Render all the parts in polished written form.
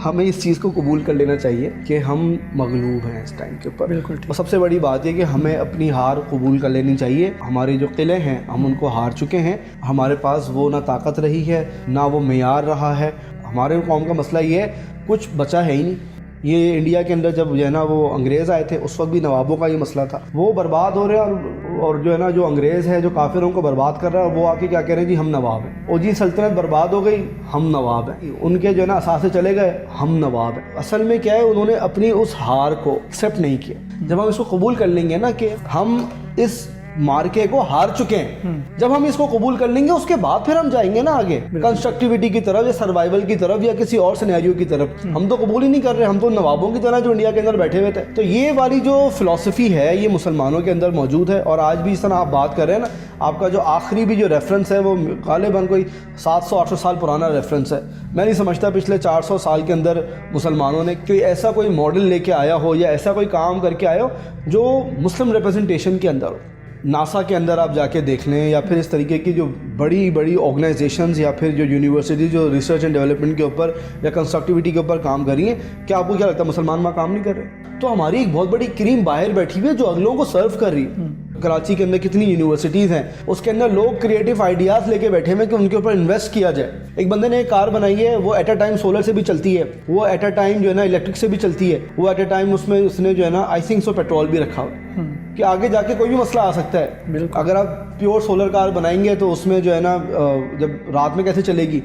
ہمیں اس چیز کو قبول کر لینا چاہیے کہ ہم مغلوب ہیں اس ٹائم کے اوپر. بالکل. اور سب سے بڑی بات یہ کہ ہمیں اپنی ہار قبول کر لینی چاہیے. ہمارے جو قلعے ہیں ہم ان کو ہار چکے ہیں. ہمارے پاس وہ نہ طاقت رہی ہے نہ وہ معیار رہا ہے. ہمارے قوم کا مسئلہ یہ ہے کچھ بچا ہے ہی نہیں. یہ انڈیا کے اندر جب جو ہے نا وہ انگریز آئے تھے اس وقت بھی نوابوں کا یہ مسئلہ تھا. وہ برباد ہو رہے ہیں اور جو ہے نا جو انگریز ہے جو کافروں کو برباد کر رہا ہے وہ آ کے کیا کہہ رہے ہیں جی ہم نواب ہیں. اور جی سلطنت برباد ہو گئی ہم نواب ہیں. ان کے جو ہے نا اثاثے چلے گئے ہم نواب ہیں. اصل میں کیا ہے انہوں نے اپنی اس ہار کو ایکسیپٹ نہیں کیا. جب ہم اس کو قبول کر لیں گے نا کہ ہم اس مارکے کو ہار چکے ہیں, جب ہم اس کو قبول کر لیں گے اس کے بعد پھر ہم جائیں گے نا آگے کنسٹرکٹیوٹی کی طرف یا سروائیول کی طرف یا کسی اور سینیریو کی طرف. ہم تو قبول ہی نہیں کر رہے, ہم تو نوابوں کی طرح جو انڈیا کے اندر بیٹھے ہوئے تھے. تو یہ والی جو فلسفی ہے یہ مسلمانوں کے اندر موجود ہے. اور آج بھی اس طرح آپ بات کر رہے ہیں نا, آپ کا جو آخری بھی جو ریفرنس ہے وہ غالباً کوئی 700-800 سال پرانا ریفرنس ہے. میں نہیں سمجھتا پچھلے 400 سال کے اندر مسلمانوں نے کوئی ایسا کوئی ماڈل لے کے آیا ہو یا ایسا کوئی کام کر کے آیا ہو جو مسلم ریپرزنٹیشن کے اندر ہو. ناسا کے اندر آپ جا کے دیکھ لیں یا پھر اس طریقے کی جو بڑی بڑی آرگنائزیشنز یا پھر جو یونیورسٹی جو ریسرچ اینڈ ڈیولپمنٹ کے اوپر یا کنسٹرکٹیوٹی کے اوپر کام کر رہی ہیں, کیا آپ کو کیا لگتا ہے مسلمان وہاں کام نہیں کر رہے؟ تو ہماری ایک بہت بڑی کریم باہر بیٹھی ہوئی ہے جو اگلوں کو سرو کر رہی ہے. کراچی کے اندر کتنی یونیورسٹیز ہیں, اس کے اندر لوگ کریٹو آئیڈیاز لے کے بیٹھے ہوئے کہ ان کے اوپر انویسٹ کیا جائے. ایک بندے نے ایک کار بنائی ہے, وہ ایٹ اے ٹائم سولر سے بھی چلتی ہے, وہ ایٹ اے ٹائم جو ہے نا الیکٹرک سے بھی چلتی ہے, وہ ایٹ اے ٹائم اس میں اس نے جو ہے نا آئی تھنک سو پیٹرول بھی رکھا ہوا کہ آگے جا کے کوئی بھی مسئلہ آ سکتا ہے. اگر آپ پیور سولر کار بنائیں گے تو اس میں جو ہے نا جب رات میں کیسے چلے گی,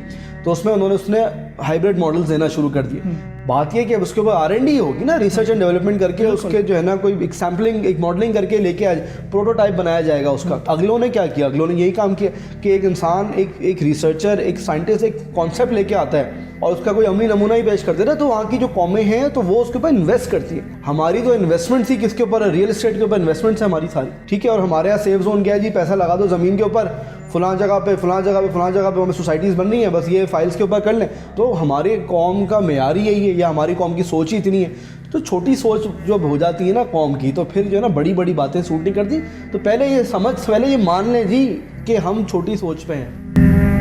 تو اس میں انہوں نے ہائیبرڈ ماڈلز دینا شروع کر دیے. بات یہ کہ اب اس کے اوپر R&D ہوگی نا, ریسرچ اینڈ ڈیولپمنٹ کر کے اس کے جو ہے نا کوئی ایک سیمپلنگ ایک ماڈلنگ کر کے لے کے پروٹوٹائپ بنایا جائے گا اس کا. اگلوں نے کیا کیا, اگلوں نے یہی کام کیا کہ ایک انسان ایک ریسرچر ایک سائنٹسٹ ایک کانسیپٹ لے کے آتا ہے اور اس کا کوئی عملی نمونہ ہی پیش کر دیتا ہے, تو وہاں کی جو قومیں ہیں تو وہ اس کے اوپر انویسٹ کرتی ہیں. ہماری تو انویسٹمنٹ تھی کس کے اوپر, ریئل اسٹیٹ کے اوپر انویسٹمنٹس ہے ہماری ساری, ٹھیک ہے. اور ہمارے یہاں سیف زون کیا ہے جی, پیسہ لگا دو زمین کے اوپر, فلاں جگہ پہ فلاں جگہ پہ فلاں جگہ پہ ہمیں سوسائٹیز بن رہی ہیں, بس یہ فائلس کے اوپر کر لیں. تو ہمارے قوم کا معیار ہی یہی ہے یا ہماری قوم کی سوچ ہی اتنی ہے. تو چھوٹی سوچ جو ہو جاتی ہے نا قوم کی, تو پھر جو ہے نا بڑی بڑی باتیں سوٹ نہیں کرتی. تو پہلے یہ مان لیں جی کہ ہم چھوٹی سوچ پہ ہیں.